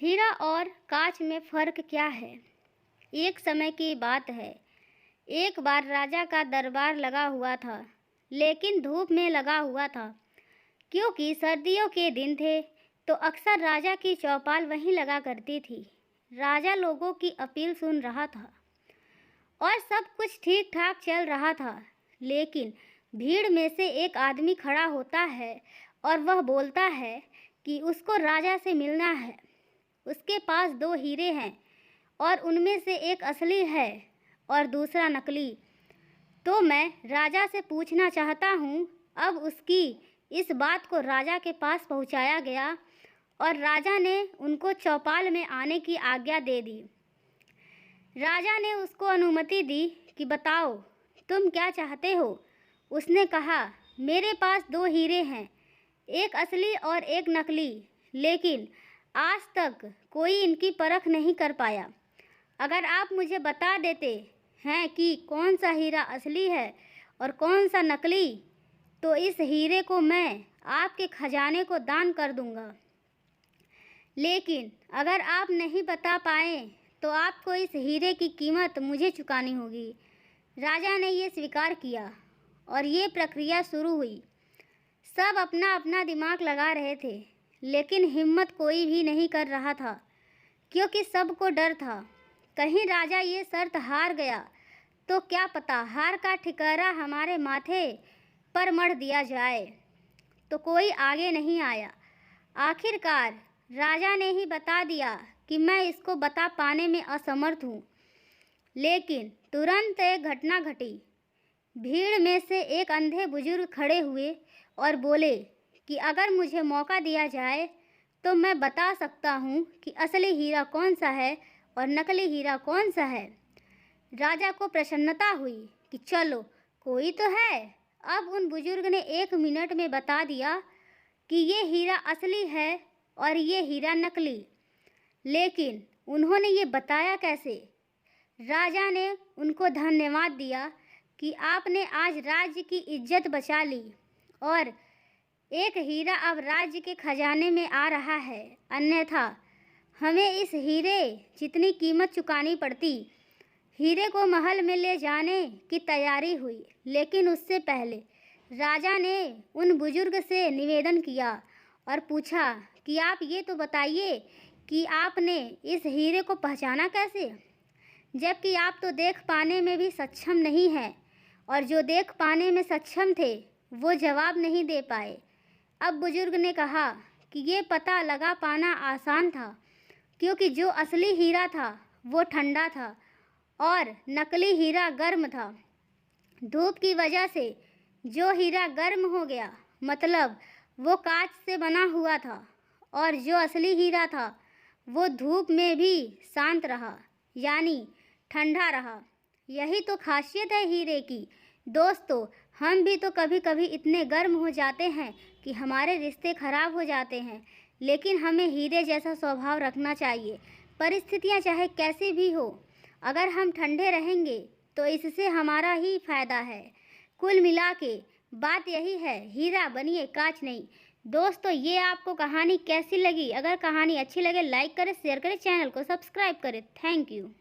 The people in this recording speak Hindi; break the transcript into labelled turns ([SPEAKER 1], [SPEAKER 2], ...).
[SPEAKER 1] हीरा और कांच में फ़र्क क्या है? एक समय की बात है। एक बार राजा का दरबार लगा हुआ था, लेकिन धूप में लगा हुआ था। क्योंकि सर्दियों के दिन थे, तो अक्सर राजा की चौपाल वहीं लगा करती थी। राजा लोगों की अपील सुन रहा था और सब कुछ ठीक ठाक चल रहा था। लेकिन भीड़ में से एक आदमी खड़ा होता है और वह बोलता है कि उसको राजा से मिलना है। उसके पास 2 हीरे हैं और उनमें से एक असली है और दूसरा नकली। तो मैं राजा से पूछना चाहता हूँ। अब उसकी इस बात को राजा के पास पहुँचाया गया और राजा ने उनको चौपाल में आने की आज्ञा दे दी। राजा ने उसको अनुमति दी कि बताओ, तुम क्या चाहते हो? उसने कहा, मेरे पास 2 हीरे हैं, एक असली और एक नकली, लेकिन आज तक कोई इनकी परख नहीं कर पाया। अगर आप मुझे बता देते हैं कि कौन सा हीरा असली है और कौन सा नकली, तो इस हीरे को मैं आपके खजाने को दान कर दूंगा। लेकिन अगर आप नहीं बता पाए तो आपको इस हीरे की कीमत मुझे चुकानी होगी। राजा ने ये स्वीकार किया और ये प्रक्रिया शुरू हुई। सब अपना अपना दिमाग लगा रहे थे, लेकिन हिम्मत कोई भी नहीं कर रहा था, क्योंकि सबको डर था कहीं राजा ये शर्त हार गया तो क्या पता हार का ठिकारा हमारे माथे पर मढ़ दिया जाए। तो कोई आगे नहीं आया। आखिरकार राजा ने ही बता दिया कि मैं इसको बता पाने में असमर्थ हूँ। लेकिन तुरंत एक घटना घटी। भीड़ में से एक अंधे बुजुर्ग खड़े हुए और बोले कि अगर मुझे मौका दिया जाए तो मैं बता सकता हूँ कि असली हीरा कौन सा है और नकली हीरा कौन सा है। राजा को प्रसन्नता हुई कि चलो, कोई तो है। अब उन बुजुर्ग ने 1 मिनट में बता दिया कि ये हीरा असली है और ये हीरा नकली। लेकिन उन्होंने ये बताया कैसे? राजा ने उनको धन्यवाद दिया कि आपने आज राज्य की इज्जत बचा ली और एक हीरा अब राज्य के खजाने में आ रहा है, अन्यथा हमें इस हीरे जितनी कीमत चुकानी पड़ती। हीरे को महल में ले जाने की तैयारी हुई, लेकिन उससे पहले राजा ने उन बुजुर्ग से निवेदन किया और पूछा कि आप ये तो बताइए कि आपने इस हीरे को पहचाना कैसे, जबकि आप तो देख पाने में भी सक्षम नहीं हैं। और जो देख पाने में सक्षम थे वो जवाब नहीं दे पाए। अब बुजुर्ग ने कहा कि ये पता लगा पाना आसान था, क्योंकि जो असली हीरा था वो ठंडा था और नकली हीरा गर्म था। धूप की वजह से जो हीरा गर्म हो गया, मतलब वो कांच से बना हुआ था, और जो असली हीरा था वो धूप में भी शांत रहा, यानी ठंडा रहा। यही तो खासियत है हीरे की। दोस्तों, हम भी तो कभी कभी इतने गर्म हो जाते हैं कि हमारे रिश्ते खराब हो जाते हैं, लेकिन हमें हीरे जैसा स्वभाव रखना चाहिए। परिस्थितियां चाहे कैसी भी हो, अगर हम ठंडे रहेंगे तो इससे हमारा ही फायदा है। कुल मिला के बात यही है, हीरा बनिए कांच नहीं। दोस्तों, ये आपको कहानी कैसी लगी? अगर कहानी अच्छी लगे लाइक करें, शेयर करें, चैनल को सब्सक्राइब करें। Thank you.